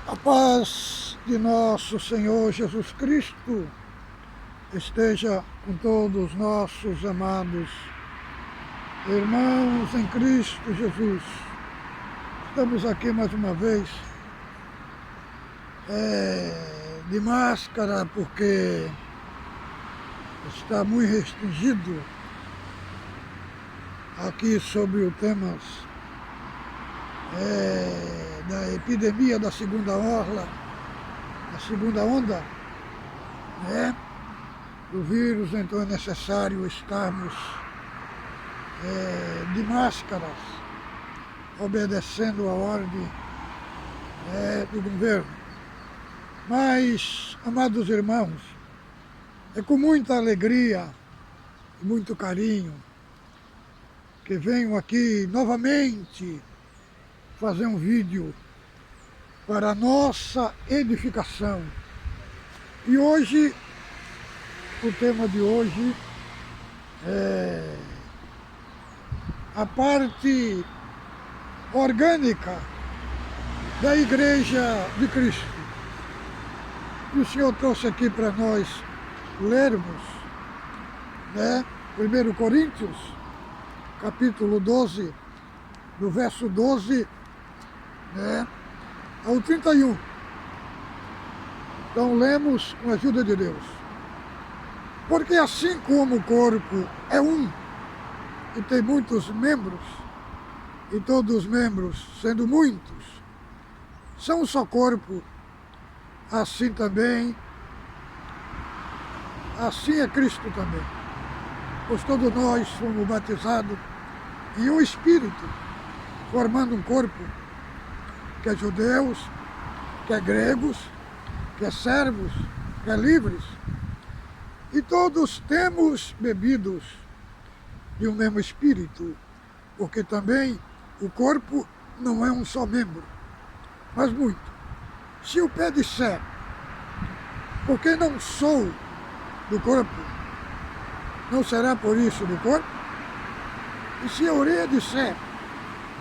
A paz de nosso Senhor Jesus Cristo esteja com todos nossos amados irmãos em Cristo Jesus. Estamos aqui mais uma vez de máscara porque está muito restringido aqui sobre o tema da epidemia da segunda onda, né, do vírus. Então é necessário estarmos de máscaras, obedecendo a ordem do governo. Mas, amados irmãos, é com muita alegria e muito carinho que venho aqui novamente fazer um vídeo para a nossa edificação. E hoje, o tema de hoje é a parte orgânica da Igreja de Cristo. E o Senhor trouxe aqui para nós lermos, né, 1 Coríntios, capítulo 12, do verso 12, né, ao 31. Então lemos com a ajuda de Deus. Porque assim como o corpo é um e tem muitos membros, e todos os membros, sendo muitos, são um só corpo, assim é Cristo também. Pois todos nós fomos batizados em um Espírito, formando um corpo, que é judeus, que é gregos, que é servos, que é livres. E todos temos bebidos de um mesmo Espírito, porque também o corpo não é um só membro, mas muito. Se o pé disser, porque não sou do corpo, não será por isso do corpo? E se a orelha disser,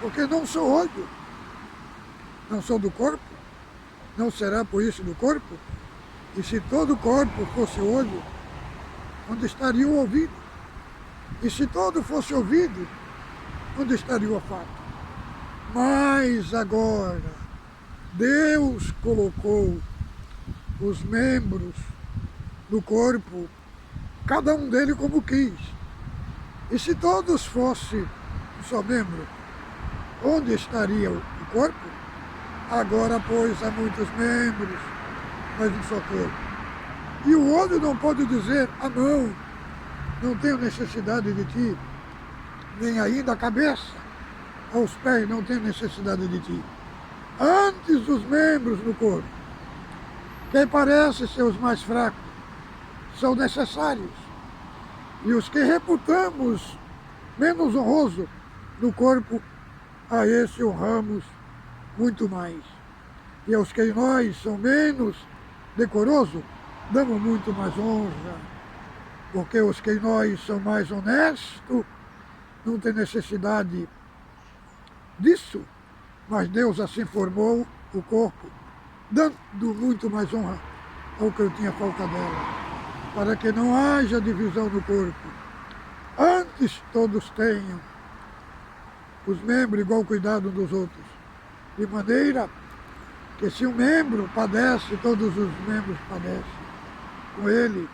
porque não sou olho, não sou do corpo, não será por isso do corpo? E se todo o corpo fosse olho, onde estaria o ouvido? E se todo fosse ouvido, onde estaria o olfato? Mas agora, Deus colocou os membros do corpo, cada um deles como quis. E se todos fossem um só membro, onde estaria o corpo? Agora, pois, há muitos membros, mas um só corpo. E o olho não pode dizer, a mão, não tenho necessidade de ti, nem ainda a cabeça, aos pés, não tenho necessidade de ti. Antes os membros do corpo, que parecem ser os mais fracos, são necessários. E os que reputamos menos honroso no corpo, a esse honramos muito mais. E aos que nós são menos decorosos, damos muito mais honra. Porque os que nós são mais honestos, não tem necessidade disso. Mas Deus assim formou o corpo, dando muito mais honra ao que eu tinha falta dela, para que não haja divisão no corpo. Antes todos tenham os membros igual cuidado dos outros, de maneira que se um membro padece, todos os membros padecem com ele,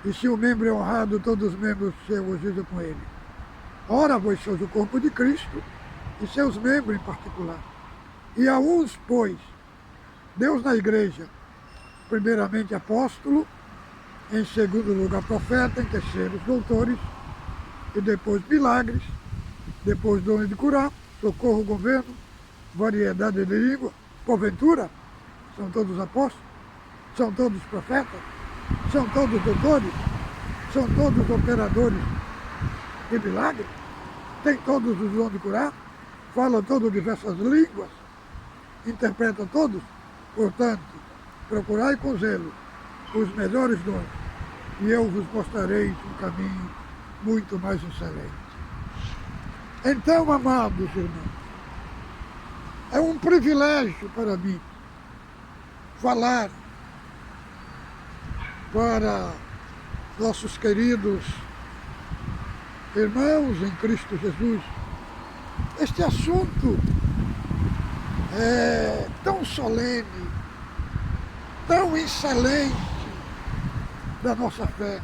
e se o membro é honrado, todos os membros se regozijam com ele. Ora, vós sois o corpo de Cristo, e seus membros em particular. E a uns, pois, Deus na igreja, primeiramente apóstolo, em segundo lugar profeta, em terceiro doutores, e depois milagres, depois dons de curar, socorro, governo, variedade de língua, porventura, são todos apóstolos, são todos profetas, são todos doutores, são todos operadores de milagres, têm todos os dons de curar, falam todas diversas línguas, interpretam todos. Portanto, procurai com zelo os melhores dons, e eu vos mostrarei um caminho muito mais excelente. Então, amados irmãos, é um privilégio para mim falar para nossos queridos irmãos em Cristo Jesus este assunto é tão solene, tão excelente da nossa fé,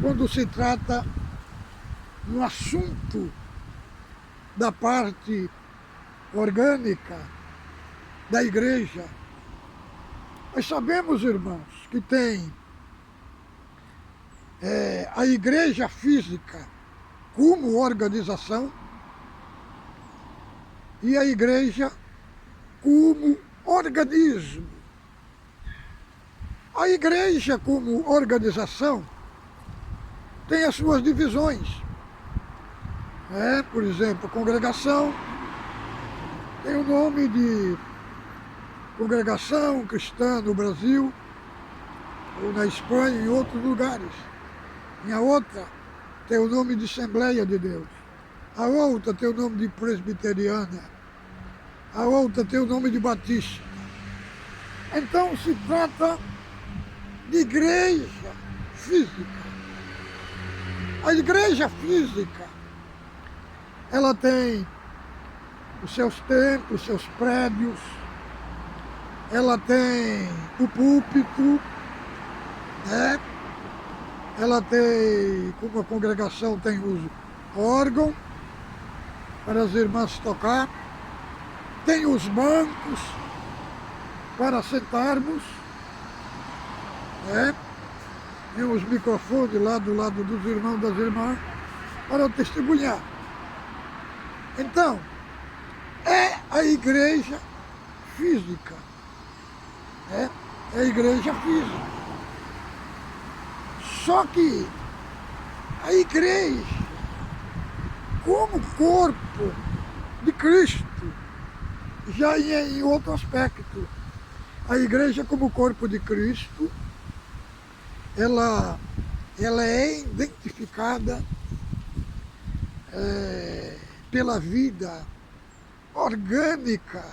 quando se trata no assunto da parte orgânica da igreja. Nós sabemos, irmãos, que tem a igreja física como organização e a igreja como organismo. A igreja como organização tem as suas divisões. Por exemplo, a congregação tem o nome de Congregação Cristã no Brasil, ou na Espanha e em outros lugares. E a outra tem o nome de Assembleia de Deus. A outra tem o nome de Presbiteriana. A outra tem o nome de Batista. Então se trata de igreja física. A igreja física, ela tem os seus templos, os seus prédios, ela tem o púlpito, né? Ela tem, como a congregação tem os órgãos para as irmãs tocar, tem os bancos para sentarmos, né? Tem os microfones lá do lado dos irmãos e das irmãs para testemunhar. Então, é a igreja física, né? É a igreja física. Só que a igreja, como corpo de Cristo, já em outro aspecto, a igreja como corpo de Cristo, ela é identificada pela vida orgânica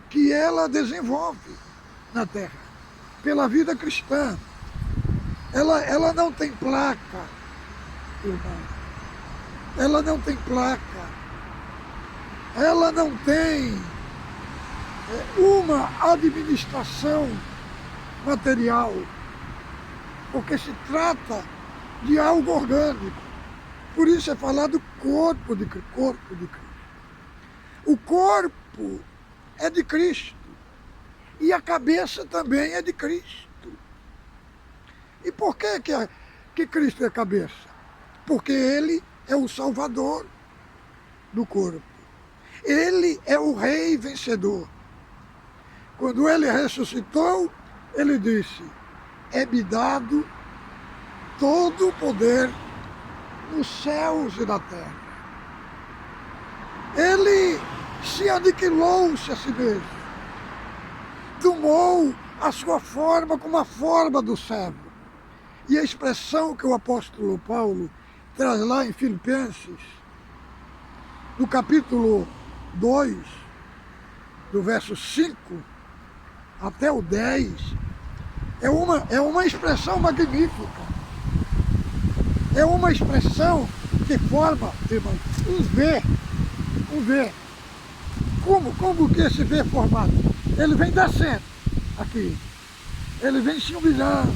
que ela desenvolve na terra, pela vida cristã. Ela não tem placa, irmão. Ela não tem placa. Ela não tem uma administração material, porque se trata de algo orgânico. Por isso é falado corpo de Cristo. O corpo é de Cristo e a cabeça também é de Cristo. E por que Cristo é a cabeça? Porque Ele é o Salvador do corpo. Ele é o Rei vencedor. Quando Ele ressuscitou, Ele disse: é-me dado todo o poder nos céus e na terra. Ele se aniquilou-se a si mesmo. Tomou a sua forma como a forma do servo. E a expressão que o apóstolo Paulo traz lá em Filipenses, no capítulo 2, do verso 5 até o 10, é uma expressão magnífica. É uma expressão que forma, irmão, um V. Como que esse V é formado? Ele vem descendo aqui. Ele vem se humilhando,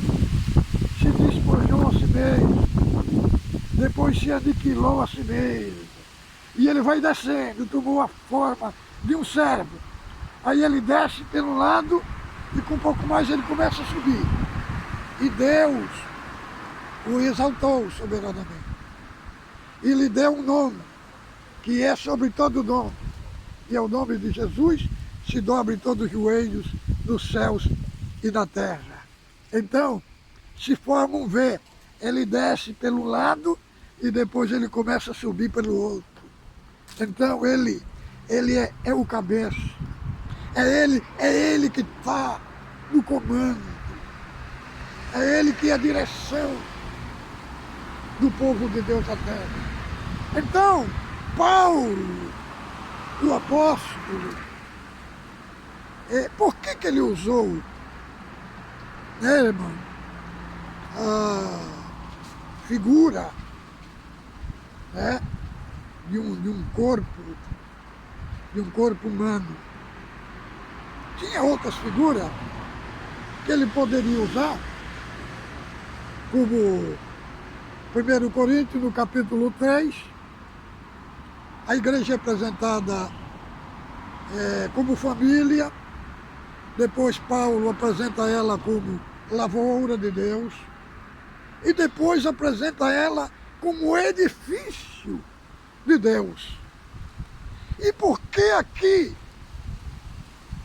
se despojou a si mesmo, depois se aniquilou a si mesmo. E ele vai descendo, tomou a forma de um servo. Aí ele desce pelo lado e com um pouco mais ele começa a subir. E Deus o exaltou soberanamente. E lhe deu um nome, que é sobre todo nome. E ao nome de Jesus se dobrem todos os joelhos dos céus e da terra. Então, se forma um V, ele desce pelo lado e depois ele começa a subir pelo outro. Então ele é o cabeça. É ele que está no comando. É ele que é a direção do povo de Deus na terra. Então, Paulo, o apóstolo, Por que ele usou, né, irmão, a figura, né, de um corpo humano? Tinha outras figuras que ele poderia usar, como 1 Coríntios, no capítulo 3, a igreja é apresentada como família, depois Paulo apresenta ela como lavoura de Deus, e depois apresenta ela como edifício de Deus. E por que aqui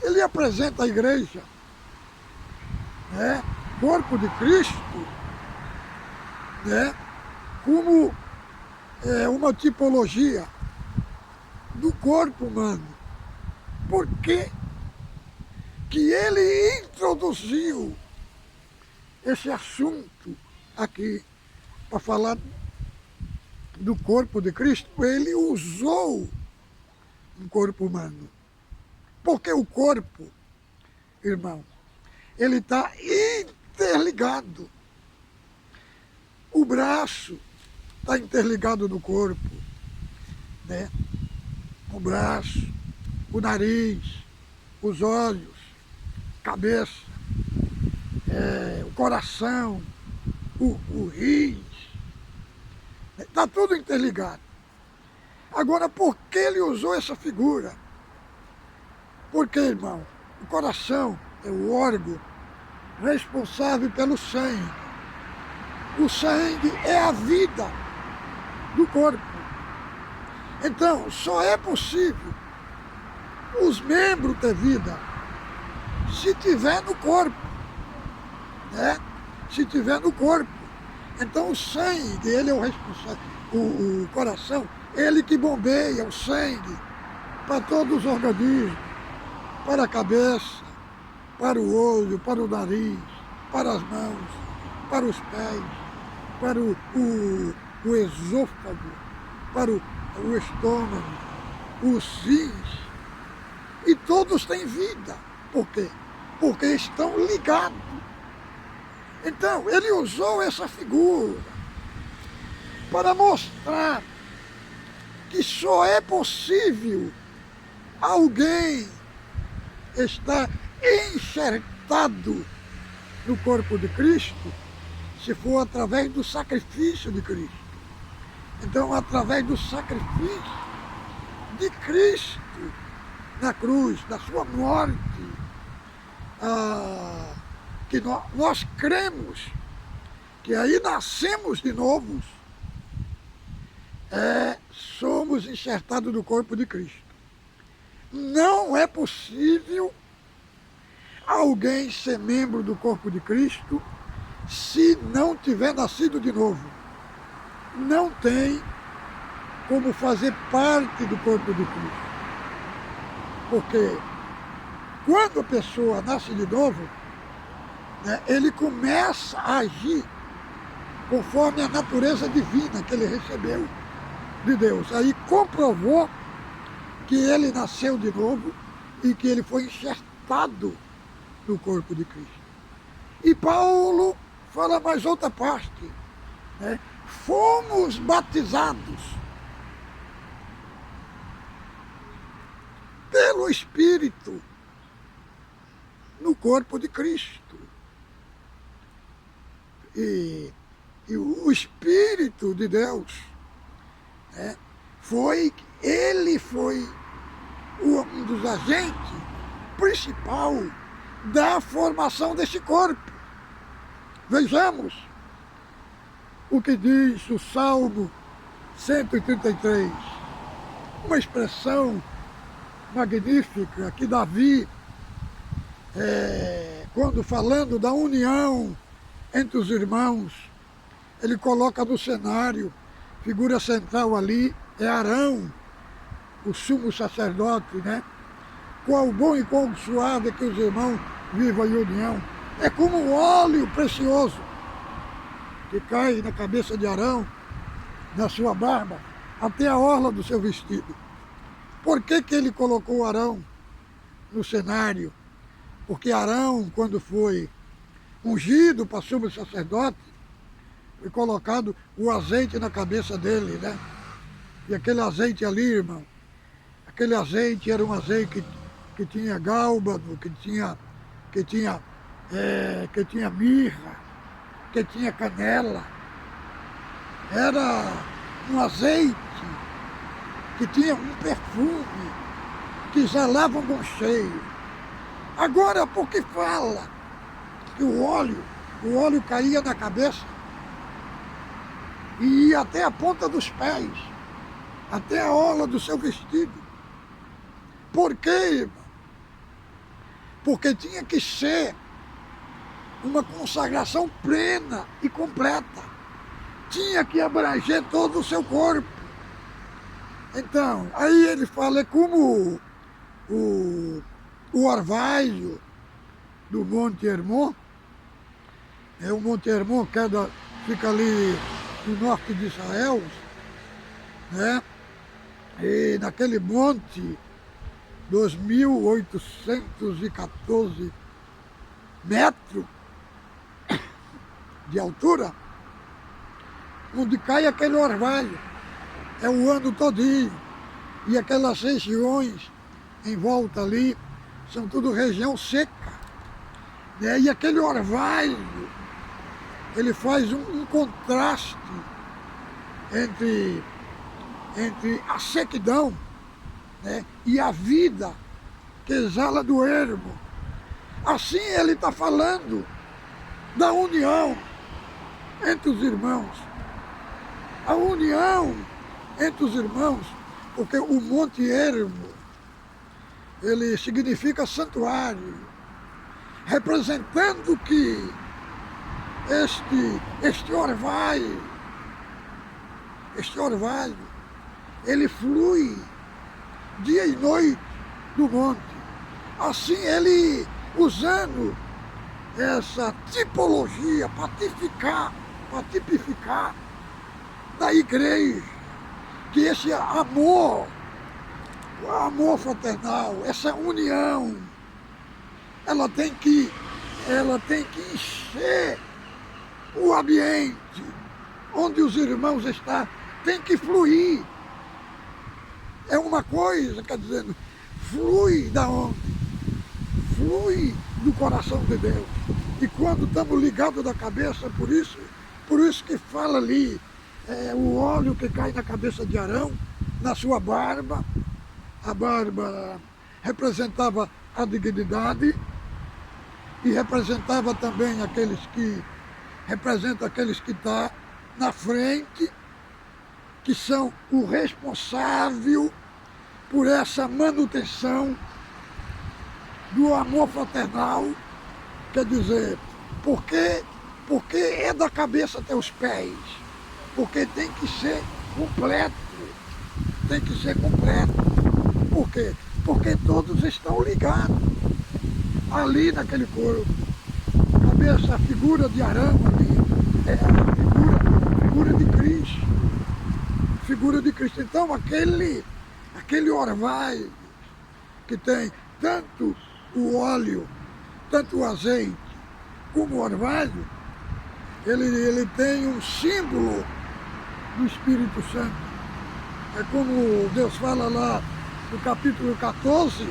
ele apresenta a igreja, né, corpo de Cristo, né, como uma tipologia do corpo humano? Por que ele introduziu esse assunto aqui para falar do corpo de Cristo? Ele usou um corpo humano. Porque o corpo, irmão, ele está interligado. O braço está interligado no corpo, né? O braço, o nariz, os olhos, cabeça, o coração, o rins, está tudo interligado. Agora, por que ele usou essa figura? Porque, irmão, o coração é o órgão responsável pelo sangue. O sangue é a vida do corpo. Então, só é possível os membros ter vida se tiver no corpo, né? Se tiver no corpo. Então o sangue, ele é o responsável, o coração, ele que bombeia o sangue para todos os organismos, para a cabeça, para o olho, para o nariz, para as mãos, para os pés, para o esôfago, para o estômago, os rins. E todos têm vida. Por quê? Porque estão ligados. Então, ele usou essa figura para mostrar que só é possível alguém estar enxertado no corpo de Cristo se for através do sacrifício de Cristo. Então, através do sacrifício de Cristo na cruz, da sua morte, que nós cremos que aí nascemos de novo, somos enxertados no corpo de Cristo. Não é possível alguém ser membro do corpo de Cristo se não tiver nascido de novo. Não tem como fazer parte do corpo de Cristo. Porque quando a pessoa nasce de novo, né, ele começa a agir conforme a natureza divina que ele recebeu de Deus. Aí comprovou que ele nasceu de novo e que ele foi enxertado no corpo de Cristo. E Paulo fala mais outra parte, né? Fomos batizados pelo Espírito no corpo de Cristo. E o Espírito de Deus, né, ele foi um dos agentes principal da formação desse corpo. Vejamos o que diz o Salmo 133, uma expressão magnífica que Davi, quando falando da união entre os irmãos, ele coloca no cenário, figura central ali é Arão, o sumo sacerdote, né? Qual bom e qual suave que os irmãos vivam em união. É como um óleo precioso que cai na cabeça de Arão, na sua barba, até a orla do seu vestido. Por que ele colocou Arão no cenário? Porque Arão, quando foi ungido para sumo sacerdote, foi colocado o azeite na cabeça dele, né? E aquele azeite ali, irmão, aquele azeite era um azeite que tinha gálbano, que tinha mirra, que tinha canela. Era um azeite que tinha um perfume, que exalava um bom cheiro. Agora, porque fala que o óleo caía na cabeça e ia até a ponta dos pés, até a orla do seu vestido. Por quê, irmão? Porque tinha que ser uma consagração plena e completa. Tinha que abranger todo o seu corpo. Então, aí ele fala, é como o orvalho do Monte Hermon. O Monte Hermon fica ali no norte de Israel, né? E naquele monte, 2.814 metros de altura, onde cai aquele orvalho, é o ano todinho. E aquelas regiões em volta ali são tudo região seca, né? E aquele orvalho, ele faz um contraste entre a sequidão, né, e a vida que exala do ermo. Assim ele está falando da união entre os irmãos. A união entre os irmãos, porque o Monte Hermo, ele significa santuário, representando que este orvalho, ele flui dia e noite do monte. Assim ele, usando essa tipologia para tipificar da igreja, que esse amor, o amor fraternal, essa união, ela tem que encher o ambiente onde os irmãos estão, tem que fluir. É uma coisa, quer dizer, flui da onde? Flui do coração de Deus. E quando estamos ligados da cabeça, por isso que fala ali, o óleo que cai na cabeça de Arão, na sua barba. A barba representava a dignidade e representava também aqueles que estão na frente, que são o responsável por essa manutenção do amor fraternal. Quer dizer, porque é da cabeça até os pés, porque tem que ser completo, Por quê? Porque todos estão ligados ali naquele corpo. Cabeça, a figura de Arão ali, é a figura de Cristo. Figura de Cristo. Então aquele orvalho que tem tanto o óleo, tanto o azeite, como o orvalho, ele tem um símbolo do Espírito Santo. É como Deus fala lá no capítulo 14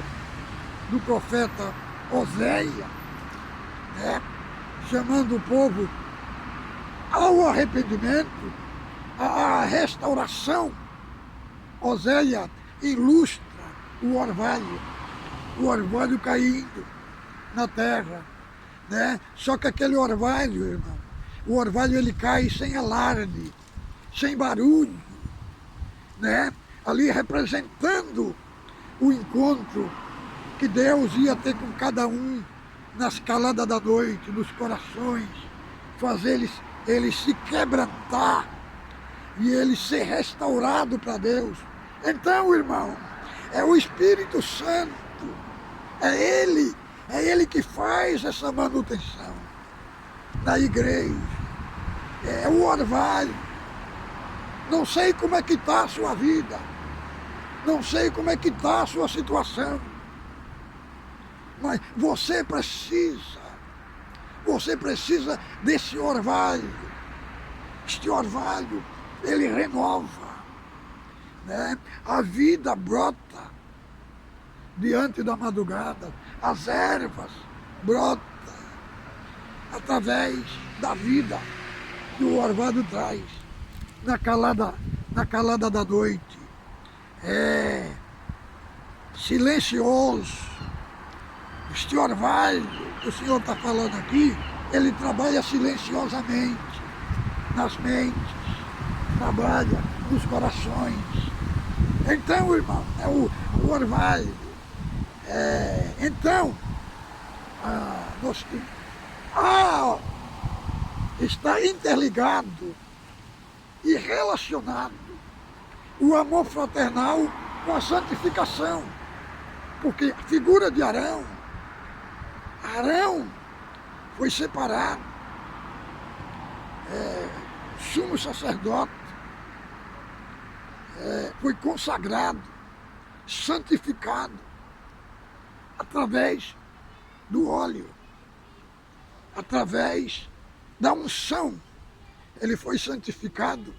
do profeta Oséias, né? Chamando o povo ao arrependimento, à restauração. Oséias ilustra o orvalho caindo na terra, né? Só que aquele orvalho, irmão, o orvalho ele cai sem alarde, sem barulho, né? Ali representando o encontro que Deus ia ter com cada um nas caladas da noite, nos corações, fazer eles se quebrantar e eles ser restaurados para Deus. Então, irmão, é o Espírito Santo, é Ele que faz essa manutenção na igreja, é o orvalho. Não sei como é que está a sua vida, não sei como é que está a sua situação, Mas você precisa desse orvalho. Este orvalho, ele renova, né? A vida brota diante da madrugada, as ervas brotam através da vida que o orvalho traz na calada da noite. É silencioso. Este orvalho que o Senhor está falando aqui, ele trabalha silenciosamente nas mentes, trabalha nos corações. Então, irmão, é o orvalho. Então, está interligado e relacionado o amor fraternal com a santificação. Porque a figura de Arão foi separado, sumo sacerdote, foi consagrado, santificado através do óleo, através da unção. Ele foi santificado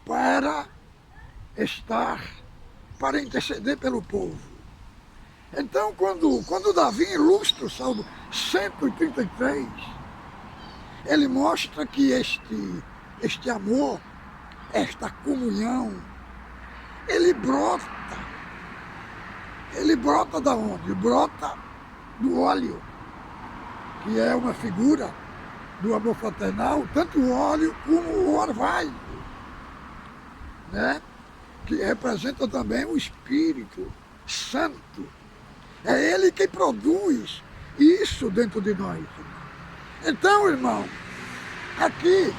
para interceder pelo povo. Então, quando Davi ilustra o Salmo 133, ele mostra que este amor, esta comunhão, ele brota da onde? Brota do óleo, que é uma figura do amor fraternal, tanto o óleo como o orvalho, né? Que representa também o Espírito Santo. É ele que produz isso dentro de nós. Então, irmão, aqui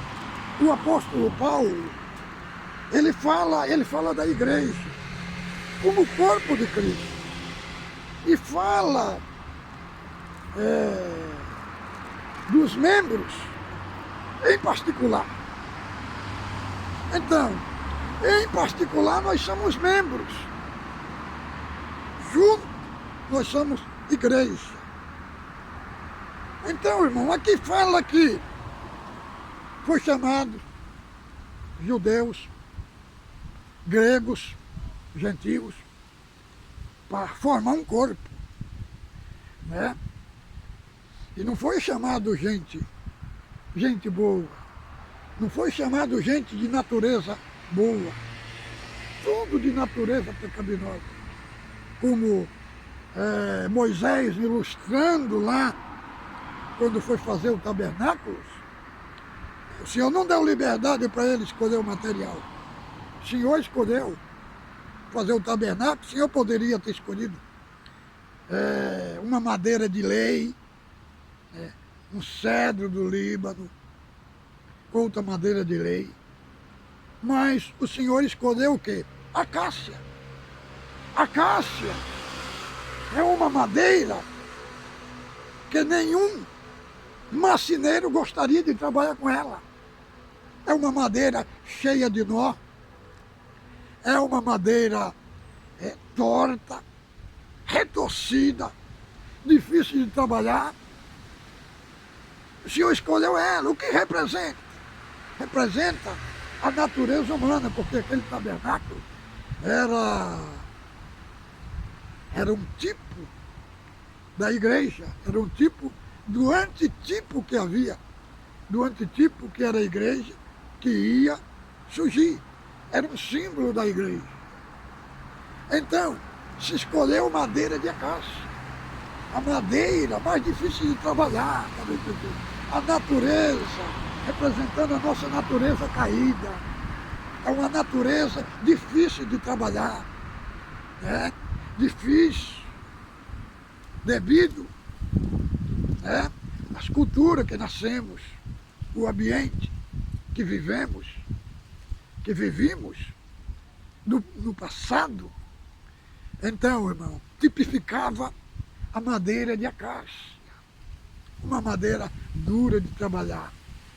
o apóstolo Paulo, ele fala da igreja como corpo de Cristo. E fala dos membros em particular. Então, em particular, nós somos membros. Juntos, nós somos igreja. Então, irmão, aqui fala que foi chamado judeus, gregos, gentios, para formar um corpo, né? E não foi chamado gente boa, não foi chamado gente de natureza boa, tudo de natureza pecaminosa, como Moisés ilustrando lá, quando foi fazer o tabernáculo. O Senhor não deu liberdade para ele escolher o material. O Senhor escolheu fazer o tabernáculo. O Senhor poderia ter escolhido uma madeira de lei, um cedro do Líbano, outra madeira de lei. Mas o Senhor escolheu o quê? Acácia. Acácia é uma madeira que nenhum marceneiro gostaria de trabalhar com ela. É uma madeira cheia de nó, é uma madeira torta, retorcida, difícil de trabalhar. O Senhor escolheu ela. O que representa? Representa a natureza humana, porque aquele tabernáculo era um tipo da igreja, era um tipo do antitipo que havia, do antitipo que era a igreja que ia surgir. Era um símbolo da igreja. Então, se escolheu madeira de acácia, a madeira mais difícil de trabalhar, a natureza, representando a nossa natureza caída. É uma natureza difícil de trabalhar, difícil, devido às culturas que nascemos, o ambiente que vivimos no passado. Então, irmão, tipificava a madeira de acácia, uma madeira dura de trabalhar.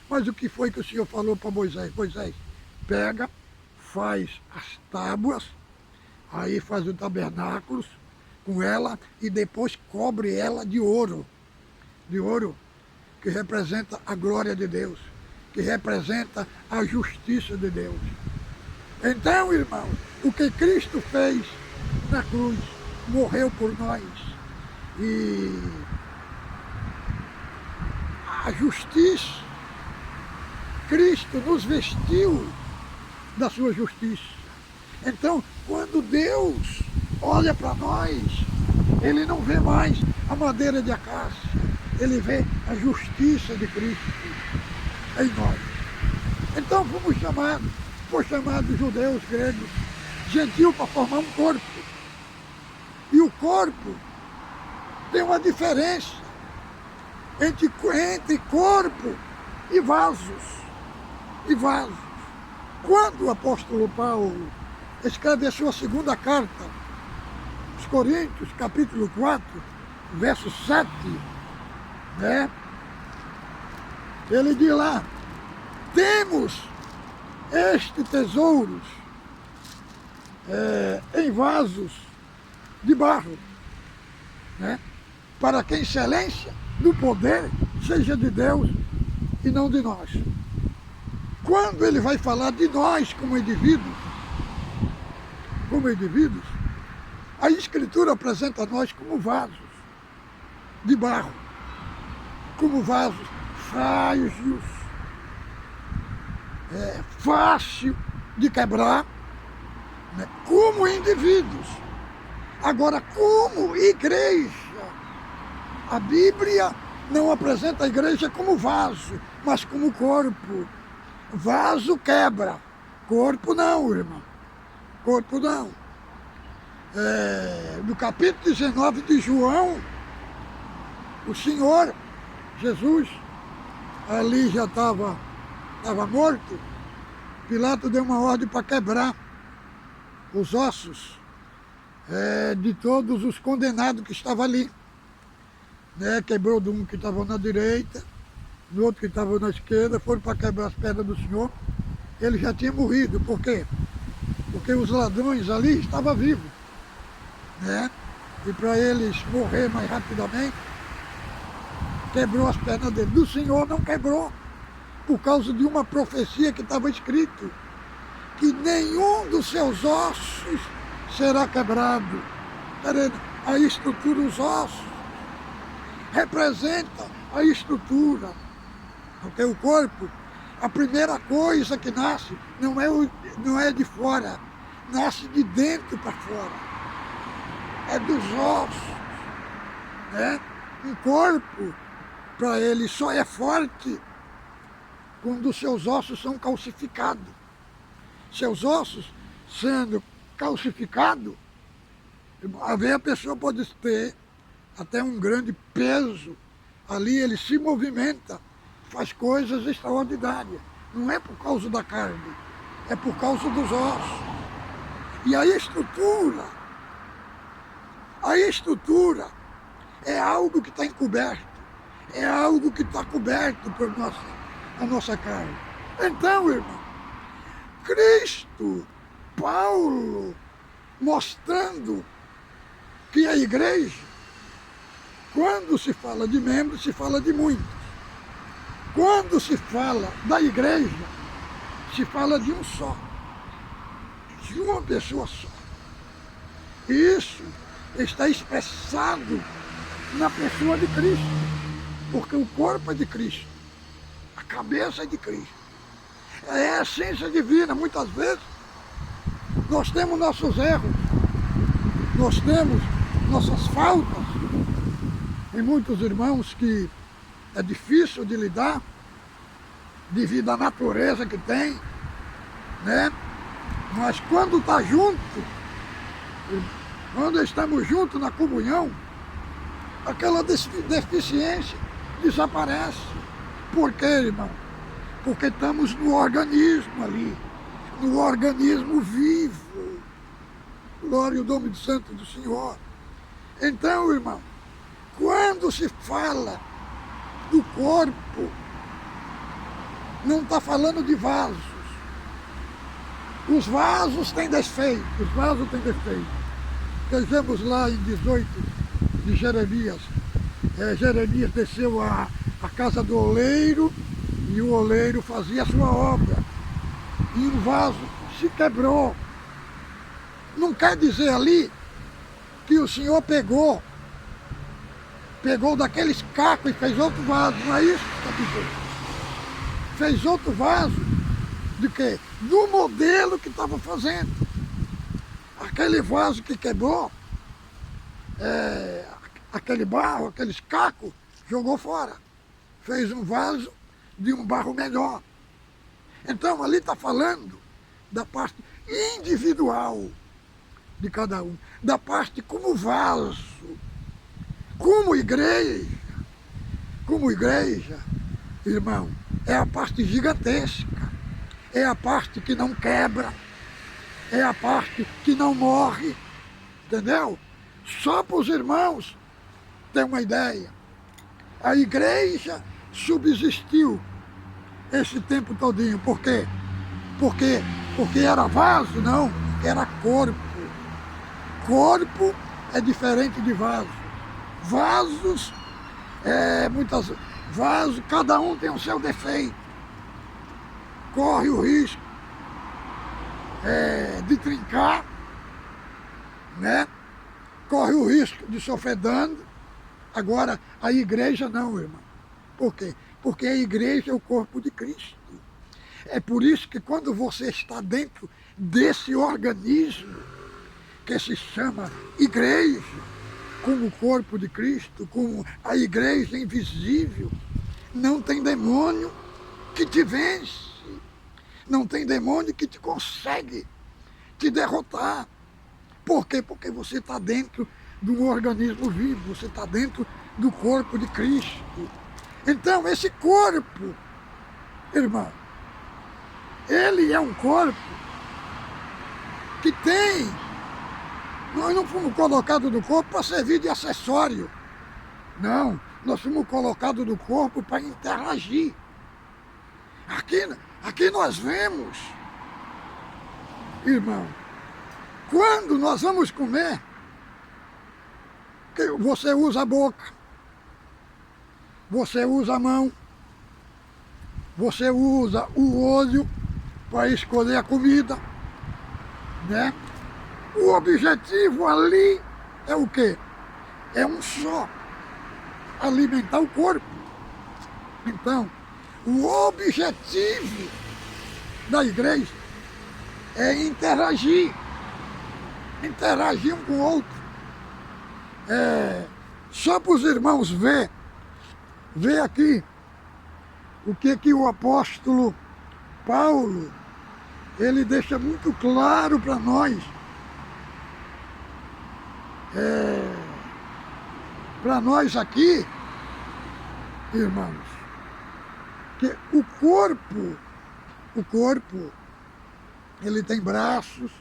Mas o que foi que o Senhor falou para Moisés? Moisés, pega, faz as tábuas, aí faz o tabernáculo, com ela e depois cobre ela de ouro. De ouro, que representa a glória de Deus, que representa a justiça de Deus. Então, irmão, o que Cristo fez na cruz, morreu por nós, e a justiça, Cristo nos vestiu da sua justiça. Então, quando Deus olha para nós, Ele não vê mais a madeira de acácia, Ele vê a justiça de Cristo em nós. Então fomos chamados, foi chamado judeus, gregos, gentil para formar um corpo. E o corpo tem uma diferença entre corpo e vasos. E vasos. Quando o apóstolo Paulo escreve a sua segunda carta, aos Coríntios, capítulo 4, verso 7, né? Ele diz lá, temos este tesouros em vasos de barro, né? Para que a excelência do poder seja de Deus e não de nós. Quando ele vai falar de nós como indivíduos, a Escritura apresenta nós como vasos de barro, como vasos frágeis, fácil de quebrar, né? Como indivíduos. Agora, como igreja, a Bíblia não apresenta a igreja como vaso, mas como corpo. Vaso quebra, corpo não, irmão. Corpo não. No capítulo 19 de João, o Senhor Jesus ali já estava morto. Pilatos deu uma ordem para quebrar os ossos de todos os condenados que estavam ali. Né? Quebrou de um que estava na direita, do outro que estava na esquerda, foram para quebrar as pernas do Senhor. Ele já tinha morrido. Por quê? Porque os ladrões ali estavam vivos. Né? E para eles morrer mais rapidamente, quebrou as pernas dele. Do Senhor não quebrou, por causa de uma profecia que estava escrito, que nenhum dos seus ossos será quebrado. A estrutura, os ossos, representa a estrutura. Porque o corpo, a primeira coisa que nasce, não é de fora, nasce de dentro para fora. É dos ossos. Né? Um corpo, para ele, só é forte quando os seus ossos são calcificados. Seus ossos sendo calcificados, a pessoa pode ter até um grande peso, ali ele se movimenta, faz coisas extraordinárias. Não é por causa da carne, é por causa dos ossos. E a estrutura é algo que está encoberto, é algo que está coberto por a nossa carne. Então, irmão, Cristo, Paulo, mostrando que a igreja, quando se fala de membros, se fala de muitos. Quando se fala da igreja, se fala de um só, de uma pessoa só. Isso está expressado na pessoa de Cristo, porque o corpo é de Cristo, a cabeça é de Cristo, é a essência divina. Muitas vezes nós temos nossos erros, nós temos nossas faltas. Tem muitos irmãos que é difícil de lidar, devido à natureza que tem, né? Mas quando está junto, quando estamos juntos na comunhão, aquela deficiência desaparece. Por quê, irmão? Porque estamos no organismo ali, no organismo vivo. Glória ao nome do Santo do Senhor. Então, irmão, quando se fala do corpo, não está falando de vasos. Os vasos têm defeito, Fizemos lá em 18 de Jeremias. Jeremias desceu à casa do oleiro e o oleiro fazia a sua obra. E um vaso se quebrou. Não quer dizer ali que o Senhor pegou daqueles cacos e fez outro vaso, não é isso que está dizendo? Fez outro vaso de quê? Do modelo que estava fazendo. Aquele vaso que quebrou, aquele barro, aqueles cacos, jogou fora. Fez um vaso de um barro melhor. Então ali está falando da parte individual de cada um, da parte como vaso, como igreja, irmão, é a parte gigantesca, é a parte que não quebra, é a parte que não morre, entendeu? Só para os irmãos terem uma ideia, a igreja subsistiu esse tempo todinho, por quê? Porque era vaso? Não, porque era corpo. Corpo é diferente de vaso. Vasos, vasos, cada um tem o seu defeito. Corre o risco de trincar, né? Corre o risco de sofrer dano. Agora, a igreja não, irmão. Por quê? Porque a igreja é o corpo de Cristo. É por isso que quando você está dentro desse organismo, que se chama igreja, como o corpo de Cristo, como a igreja invisível, não tem demônio que te vence, não tem demônio que te consegue te derrotar. Por quê? Porque você está dentro de um organismo vivo, você está dentro do corpo de Cristo. Então esse corpo, irmão, ele é um corpo que tem. Nós não fomos colocados no corpo para servir de acessório. Não, nós fomos colocados no corpo para interagir. Aqui nós vemos, irmão, quando nós vamos comer, você usa a boca, você usa a mão, você usa o olho para escolher a comida, né? O objetivo ali é o quê? É um só, alimentar o corpo. Então, o objetivo da igreja é interagir um com o outro. Só para os irmãos ver aqui o que o apóstolo Paulo, ele deixa muito claro para nós. Para nós aqui, irmãos, que o corpo, ele tem braços,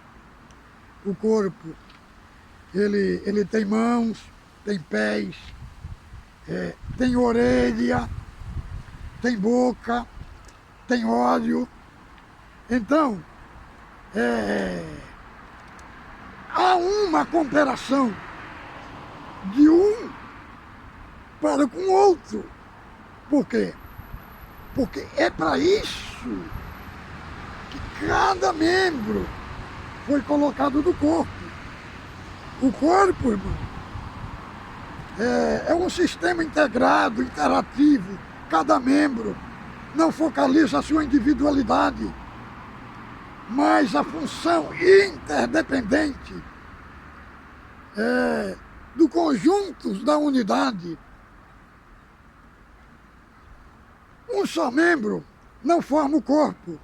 o corpo, ele tem mãos, tem pés, tem orelha, tem boca, tem olho. Então, há uma comparação de um para com o outro. Por quê? Porque é para isso que cada membro foi colocado no corpo. O corpo, irmão, é um sistema integrado, interativo. Cada membro não focaliza a sua individualidade, mas a função interdependente do conjunto da unidade. Um só membro não forma o corpo.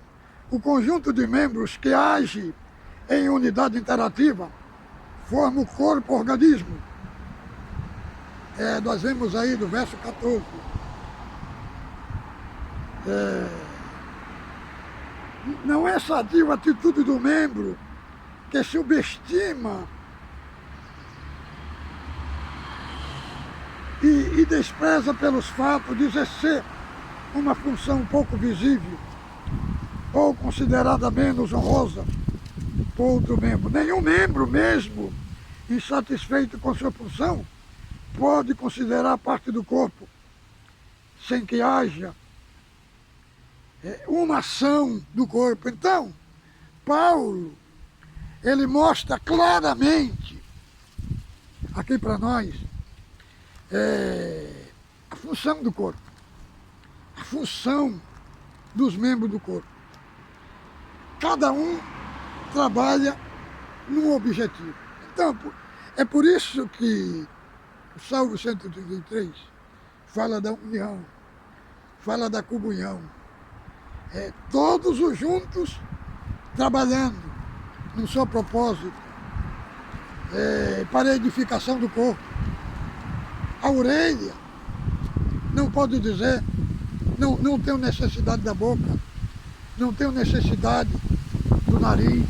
O conjunto de membros que age em unidade interativa forma o corpo-organismo. Nós vemos aí do verso 14. Não é sadio a atitude do membro que subestima e despreza pelos fatos de exercer uma função pouco visível ou considerada menos honrosa por outro membro. Nenhum membro mesmo insatisfeito com sua função, pode considerar parte do corpo, sem que haja uma ação do corpo. Então, Paulo, ele mostra claramente aqui para nós a função do corpo, a função dos membros do corpo. Cada um trabalha num objetivo. Então, é por isso que o Salmo 133 fala da união, fala da comunhão. Todos os juntos trabalhando no seu propósito, para a edificação do corpo. A orelha não pode dizer, não tenho necessidade da boca, não tenho necessidade do nariz.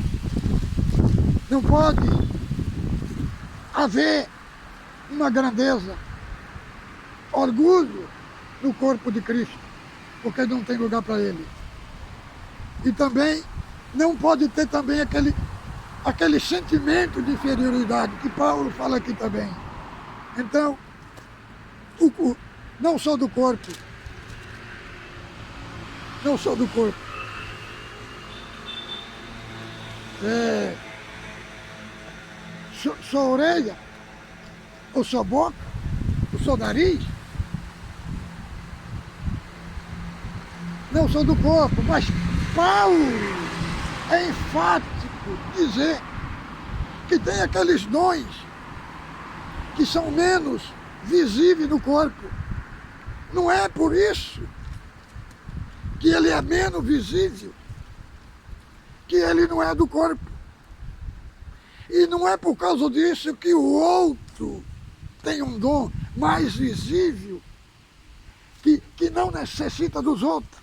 Não pode haver uma grandeza, orgulho no corpo de Cristo, porque não tem lugar para ele. E também não pode ter também aquele sentimento de inferioridade que Paulo fala aqui também. Então, não sou do corpo, não sou do corpo. Sou orelha, ou sou boca, ou sou nariz. Não sou do corpo, mas Paulo é enfático dizer que tem aqueles dons que são menos visíveis no corpo. Não é por isso que ele é menos visível, que ele não é do corpo. E não é por causa disso que o outro tem um dom mais visível, que não necessita dos outros.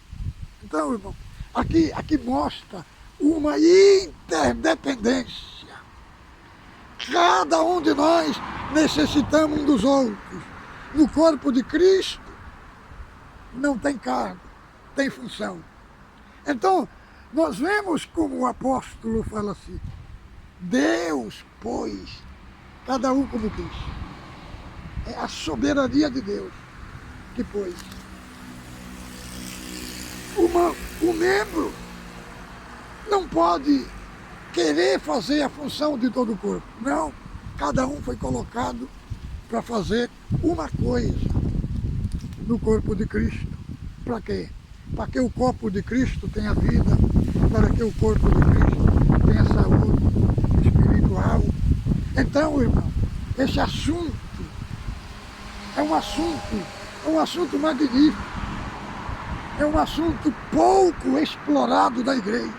Então, irmão, aqui mostra uma interdependência. Cada um de nós necessitamos um dos outros. No corpo de Cristo não tem cargo, tem função. Então, nós vemos como o apóstolo fala assim: Deus pôs cada um como quis. É a soberania de Deus que pôs. O membro não pode querer fazer a função de todo o corpo. Não, cada um foi colocado para fazer uma coisa no corpo de Cristo. Para quê? Para que o corpo de Cristo tenha vida, para que o corpo de Cristo tenha saúde espiritual. Então, irmão, esse assunto é um assunto magnífico. É um assunto pouco explorado da igreja.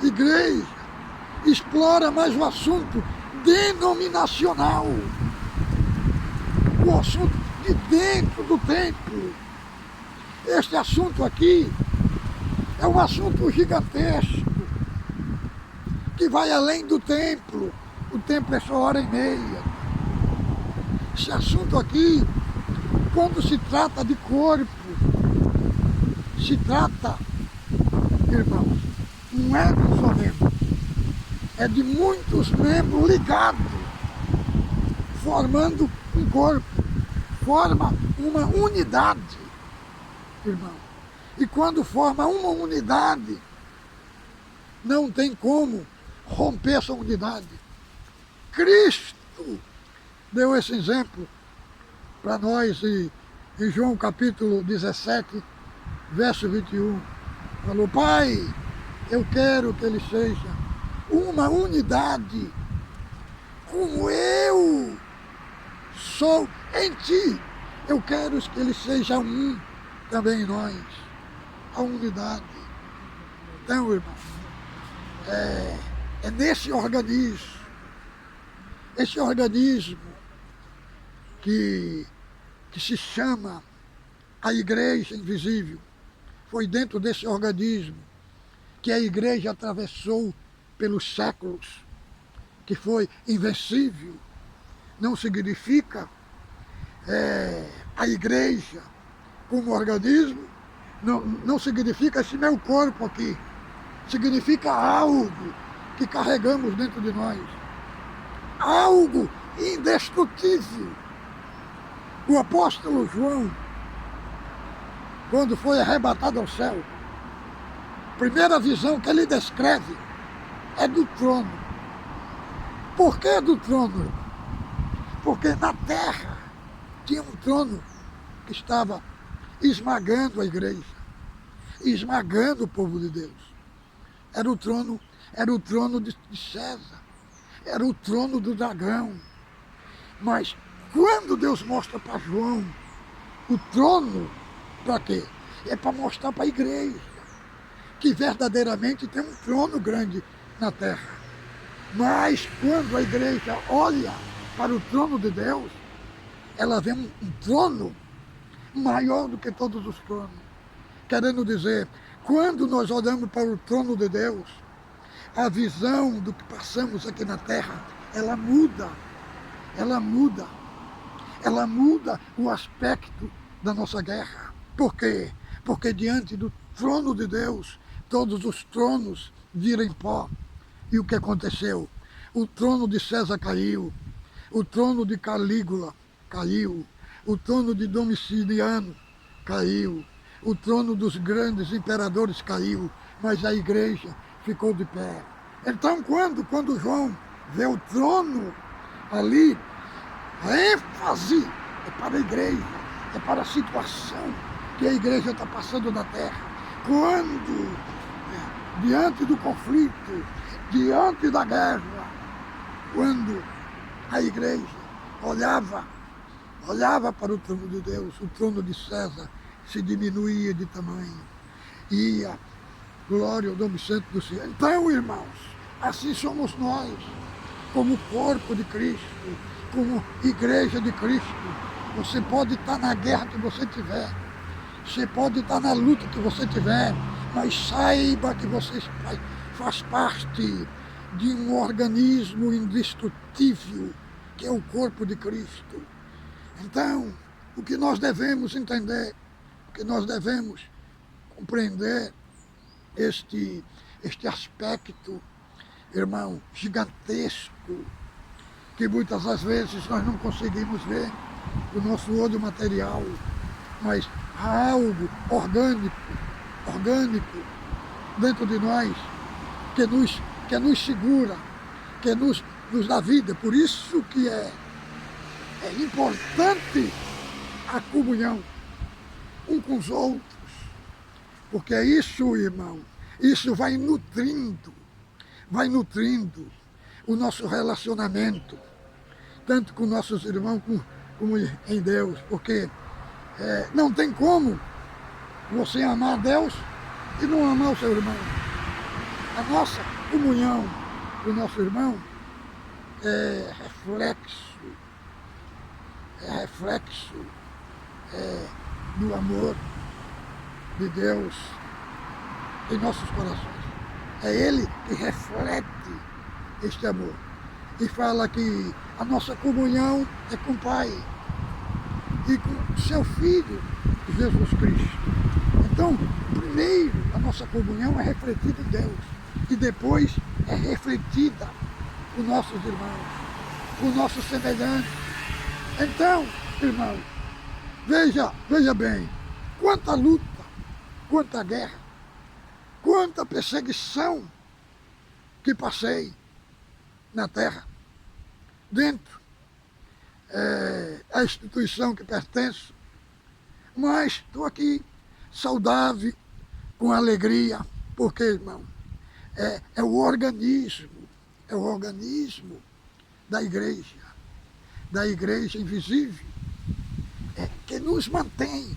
Igreja explora mais o assunto denominacional, o assunto de dentro do templo. Este assunto aqui é um assunto gigantesco, que vai além do templo. O templo é só 1h30. Esse assunto aqui, quando se trata de corpo, se trata, irmãos, não é de um só membro, é de muitos membros ligados, formando um corpo, forma uma unidade, irmão. E quando forma uma unidade, não tem como romper essa unidade. Cristo deu esse exemplo para nós em João capítulo 17, verso 21. Falou: Pai, eu quero que ele seja uma unidade, como eu sou em ti. Eu quero que ele seja um também em nós. A unidade. Então, irmão, é nesse organismo, esse organismo que se chama a Igreja Invisível. Foi dentro desse organismo que a igreja atravessou pelos séculos, que foi invencível. Não significa a igreja como organismo, não significa esse meu corpo aqui. Significa algo que carregamos dentro de nós. algo indestrutível. O apóstolo João, quando foi arrebatado ao céu, a primeira visão que ele descreve é do trono. Por que do trono? Porque na terra tinha um trono que estava esmagando a igreja, esmagando o povo de Deus. Era o trono de César, era o trono do dragão. Mas quando Deus mostra para João o trono, para quê? É para mostrar para a igreja que verdadeiramente tem um trono grande na terra. Mas quando a igreja olha para o trono de Deus, ela vê um trono maior do que todos os tronos. Querendo dizer, quando nós olhamos para o trono de Deus, a visão do que passamos aqui na terra, ela muda. Ela muda. Ela muda o aspecto da nossa guerra. Por quê? Porque diante do trono de Deus, todos os tronos viram pó. E o que aconteceu? O trono de César caiu, o trono de Calígula caiu, o trono de Domiciano caiu, o trono dos grandes imperadores caiu, mas a igreja ficou de pé. Então quando João vê o trono ali, a ênfase é para a igreja, é para a situação que a igreja está passando na terra. Quando, diante do conflito, diante da guerra, quando a igreja olhava para o trono de Deus, o trono de César se diminuía de tamanho, ia glória ao nome santo do Senhor. Então, irmãos, assim somos nós, como corpo de Cristo, como igreja de Cristo. Você pode estar na guerra que você tiver, você pode estar na luta que você tiver, mas saiba que você faz parte de um organismo indestrutível, que é o corpo de Cristo. Então, o que nós devemos entender, o que nós devemos compreender, este aspecto, irmão, gigantesco, que muitas das vezes nós não conseguimos ver o nosso olho material, mas há algo orgânico dentro de nós que nos segura, que nos dá vida. Por isso que é importante a comunhão um com os outros, porque é isso, irmão, isso vai nutrindo o nosso relacionamento, tanto com nossos irmãos como em Deus, porque não tem como você amar Deus e não amar o seu irmão. A nossa comunhão com o nosso irmão é reflexo do amor de Deus em nossos corações. É Ele que reflete este amor. E fala que a nossa comunhão é com o Pai e com seu Filho, Jesus Cristo. Então, primeiro, a nossa comunhão é refletida em Deus. E depois é refletida com nossos irmãos, com nossos semelhantes. Então, irmão, veja bem, quanta luta, quanta guerra, quanta perseguição que passei na terra, dentro da instituição que pertenço, mas estou aqui saudável, com alegria, porque, irmão, é o organismo da igreja invisível, que nos mantém